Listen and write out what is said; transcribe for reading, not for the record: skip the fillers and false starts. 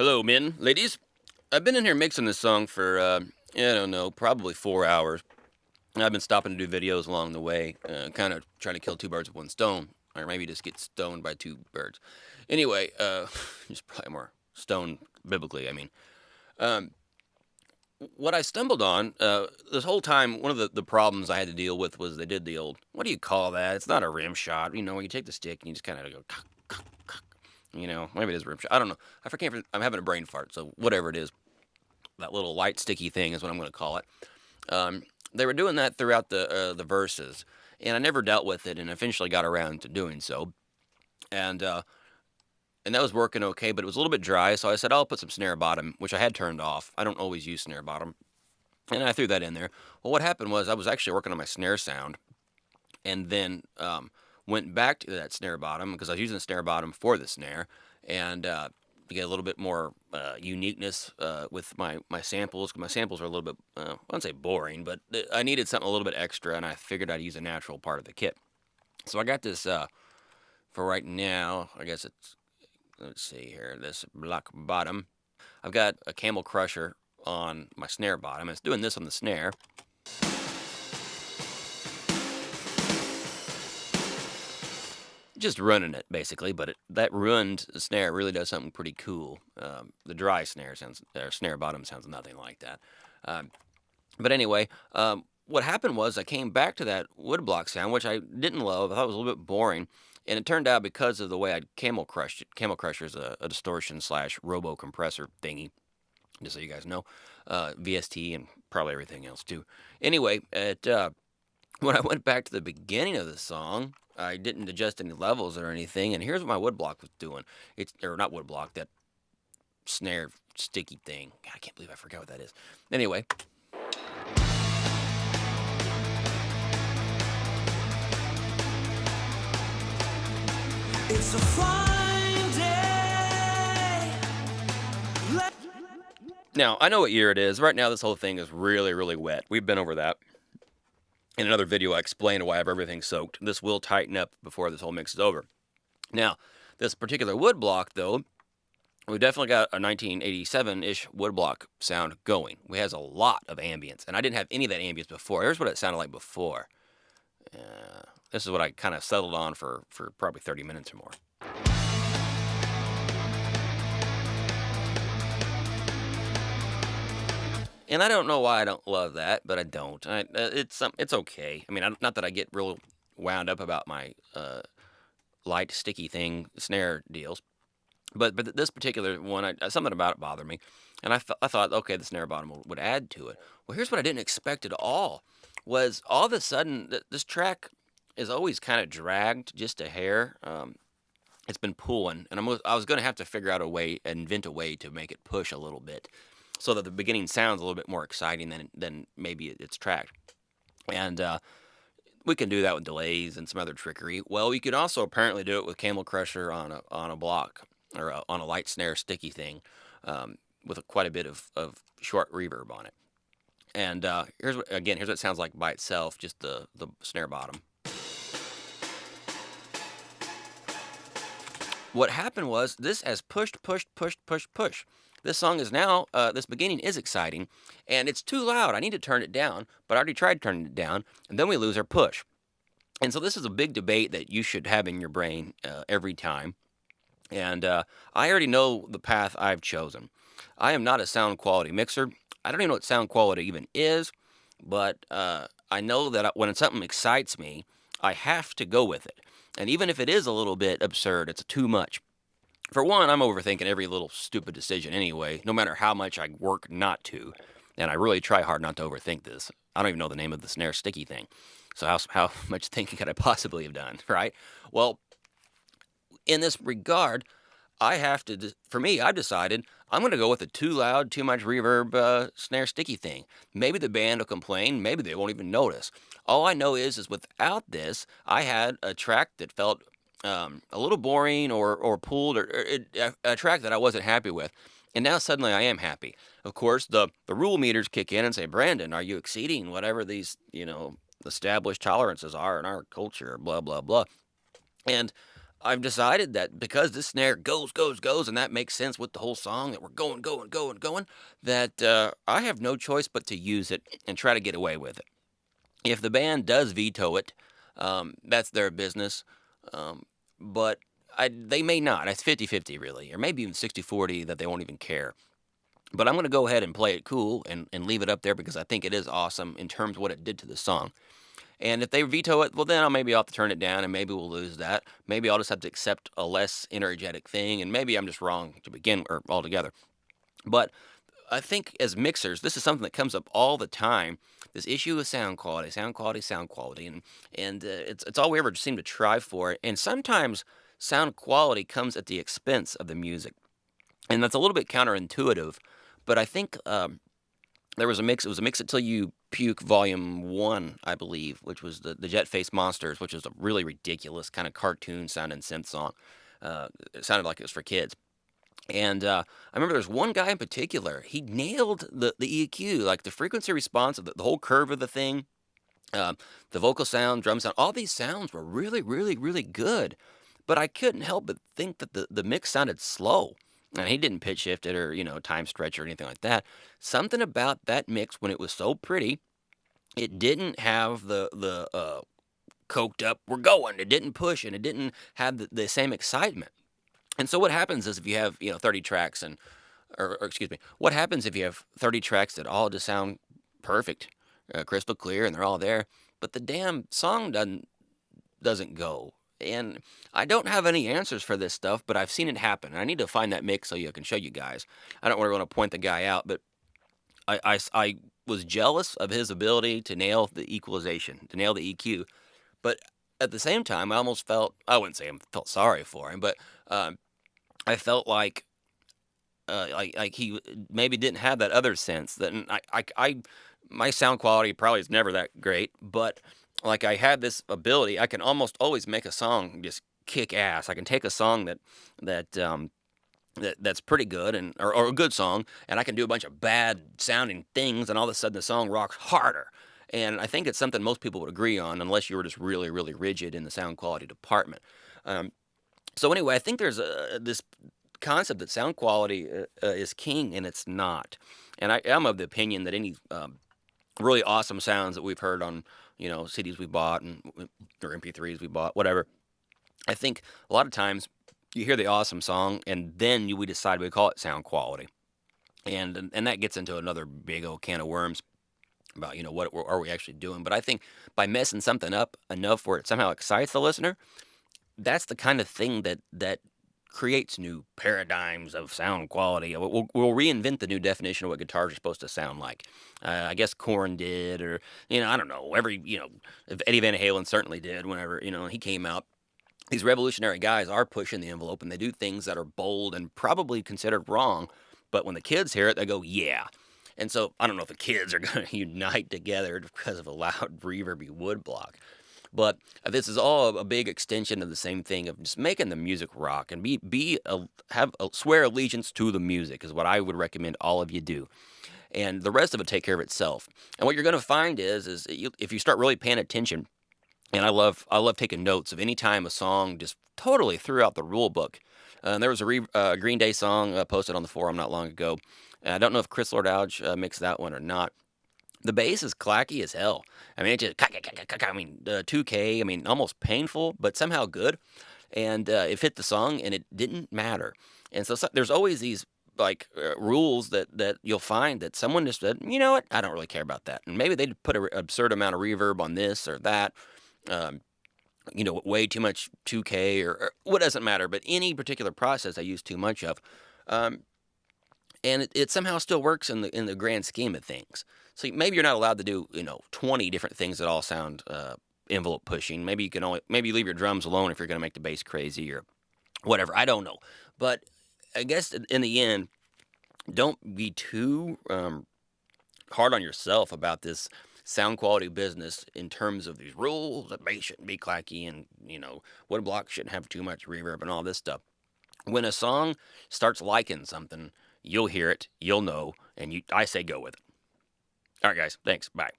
Hello, men, ladies. I've been in here mixing this song for, I don't know, probably 4 hours. I've been stopping to do videos along the way, kind of trying to kill two birds with one stone, or maybe just get stoned by two birds. Anyway, just probably more stone biblically, I mean. Um, what I stumbled on this whole time, one of the problems I had to deal with was they did the old, what do you call that? It's not a rim shot. You know, when you take the stick and you just kind of go, maybe it is a rim shot. I don't know. I forget. I'm having a brain fart, so whatever it is, that little light sticky thing is what I'm going to call it. They were doing that throughout the verses, and I never dealt with it, and eventually got around to doing so. And and that was working okay, but it was a little bit dry, so I said I'll put some snare bottom, which I had turned off. I don't always use snare bottom, and I threw that in there. Well, what happened was I was actually working on my snare sound, and then went back to that snare bottom because I was using the snare bottom for the snare, and to get a little bit more uniqueness with my samples. My samples are a little bit, I wouldn't say boring, but I needed something a little bit extra, and I figured I'd use a natural part of the kit. So I got this for right now. I guess it's, let's see here, this black bottom. I've got a Camel Crusher on my snare bottom. It's doing this on the snare. Just running it basically, but that ruined snare really does something pretty cool. The dry snare sounds, or snare bottom sounds nothing like that. But anyway, what happened was I came back to that woodblock sound, which I didn't love. I thought it was a little bit boring, and it turned out because of the way I'd camel crushed it. Camel Crusher is a distortion slash robo compressor thingy, just so you guys know. VST and probably everything else too. Anyway, when I went back to the beginning of the song, I didn't adjust any levels or anything, and here's what my woodblock was doing. It's, or not woodblock, that snare sticky thing. God, I can't believe I forgot what that is. Anyway. It's a fine day. Now, I know what year it is. Right now, this whole thing is really, really wet. We've been over that. In another video, I explained why I have everything soaked. This will tighten up before this whole mix is over. Now, this particular wood block, though, we definitely got a 1987-ish woodblock sound going. It has a lot of ambience, and I didn't have any of that ambience before. Here's what it sounded like before. This is what I kind of settled on for probably 30 minutes or more. And I don't know why I don't love that, but I don't. It's okay. I mean, not that I get real wound up about my light sticky thing snare deals, but this particular one, something about it bothered me, and I thought, okay, the snare bottom would add to it. Well, here's what I didn't expect at all: was all of a sudden this track is always kind of dragged just a hair. It's been pulling, and I was going to have to figure out a way, invent a way to make it push a little bit, so that the beginning sounds a little bit more exciting than maybe it's tracked. And we can do that with delays and some other trickery. Well, you could also apparently do it with Camel Crusher on a block, or on a light snare sticky thing, with quite a bit of short reverb on it. And here's what it sounds like by itself, just the snare bottom. What happened was this has pushed. This song is now, this beginning is exciting, and it's too loud. I need to turn it down, but I already tried turning it down, and then we lose our push. And so this is a big debate that you should have in your brain every time. And I already know the path I've chosen. I am not a sound quality mixer. I don't even know what sound quality even is, but I know that when something excites me, I have to go with it. And even if it is a little bit absurd, it's too much. For one, I'm overthinking every little stupid decision anyway, no matter how much I work not to. And I really try hard not to overthink this. I don't even know the name of the snare sticky thing. So how much thinking could I possibly have done, right? Well, in this regard, I have to, for me, I've decided I'm going to go with a too loud, too much reverb snare sticky thing. Maybe the band will complain. Maybe they won't even notice. All I know is without this, I had a track that felt a little boring or pulled, or a track that I wasn't happy with. And now suddenly I am happy. Of course, the rule meters kick in and say, Brandon, are you exceeding whatever these, established tolerances are in our culture, blah, blah, blah. And I've decided that because this snare goes, and that makes sense with the whole song that we're going, that I have no choice but to use it and try to get away with it. If the band does veto it, that's their business. Um, but they may not. It's 50-50 really, or maybe even 60-40 that they won't even care. But I'm going to go ahead and play it cool and leave it up there because I think it is awesome in terms of what it did to the song. And if they veto it, well, then maybe I'll have to turn it down and maybe we'll lose that. Maybe I'll just have to accept a less energetic thing, and maybe I'm just wrong to begin or altogether. But I think as mixers, this is something that comes up all the time. This issue of sound quality, sound quality, and it's all we ever seem to try for. And sometimes sound quality comes at the expense of the music, and that's a little bit counterintuitive. But I think there was a mix. It was a Mix It Till You Puke Volume 1, I believe, which was the Jet Face Monsters, which was a really ridiculous kind of cartoon sounding synth song. It sounded like it was for kids. And I remember there's one guy in particular. He nailed the EQ, like the frequency response of the whole curve of the thing, um, the vocal sound, drum sound. All these sounds were really, really, really good. But I couldn't help but think that the mix sounded slow. And he didn't pitch shift it or time stretch or anything like that. Something about that mix when it was so pretty, it didn't have the coked up. We're going. It didn't push and it didn't have the same excitement. And so what happens is if you have 30 tracks or excuse me, what happens if you have 30 tracks that all just sound perfect, crystal clear, and they're all there, but the damn song doesn't go. And I don't have any answers for this stuff, but I've seen it happen. I need to find that mix so I can show you guys. I don't really want to point the guy out, but I was jealous of his ability to nail the equalization, to nail the EQ. But at the same time, I almost felt, I wouldn't say I felt sorry for him, but I felt like he maybe didn't have that other sense that and my sound quality probably is never that great, but like I had this ability, I can almost always make a song just kick ass. I can take a song that's pretty good or a good song, and I can do a bunch of bad sounding things, and all of a sudden the song rocks harder. And I think it's something most people would agree on, unless you were just really, really rigid in the sound quality department. Um, so anyway, I think there's this concept that sound quality is king, and it's not. And I am of the opinion that any really awesome sounds that we've heard on CDs we bought or MP3s we bought, whatever. I think a lot of times you hear the awesome song, and then we decide we call it sound quality, and that gets into another big old can of worms about what are we actually doing. But I think by messing something up enough where it somehow excites the listener, that's the kind of thing that creates new paradigms of sound quality. We'll reinvent the new definition of what guitars are supposed to sound like. I guess Korn did, or I don't know. Eddie Van Halen certainly did. Whenever he came out, these revolutionary guys are pushing the envelope, and they do things that are bold and probably considered wrong. But when the kids hear it, they go, "Yeah." And so I don't know if the kids are going to unite together because of a loud reverby woodblock. But this is all a big extension of the same thing of just making the music rock and swear allegiance to the music is what I would recommend all of you do, and the rest of it take care of itself. And what you're going to find is if you start really paying attention, and I love taking notes of any time a song just totally threw out the rule book. There was a Green Day song posted on the forum not long ago, and I don't know if Chris Lord-Alge mixed that one or not. The bass is clacky as hell. I mean, it just, 2K, I mean, almost painful, but somehow good. And it fit the song, and it didn't matter. And so there's always these like rules that you'll find that someone just said, you know what, I don't really care about that. And maybe they put an absurd amount of reverb on this or that. Um, way too much 2K or what doesn't matter. But any particular process I use too much of. Um, and it somehow still works in the grand scheme of things. So maybe you're not allowed to do 20 different things that all sound envelope pushing. Maybe you can maybe leave your drums alone if you're going to make the bass crazy or whatever. I don't know, but I guess in the end, don't be too hard on yourself about this sound quality business in terms of these rules that bass shouldn't be clacky and wood block shouldn't have too much reverb and all this stuff. When a song starts liking something, you'll hear it, you'll know, and I say go with it. All right, guys. Thanks. Bye.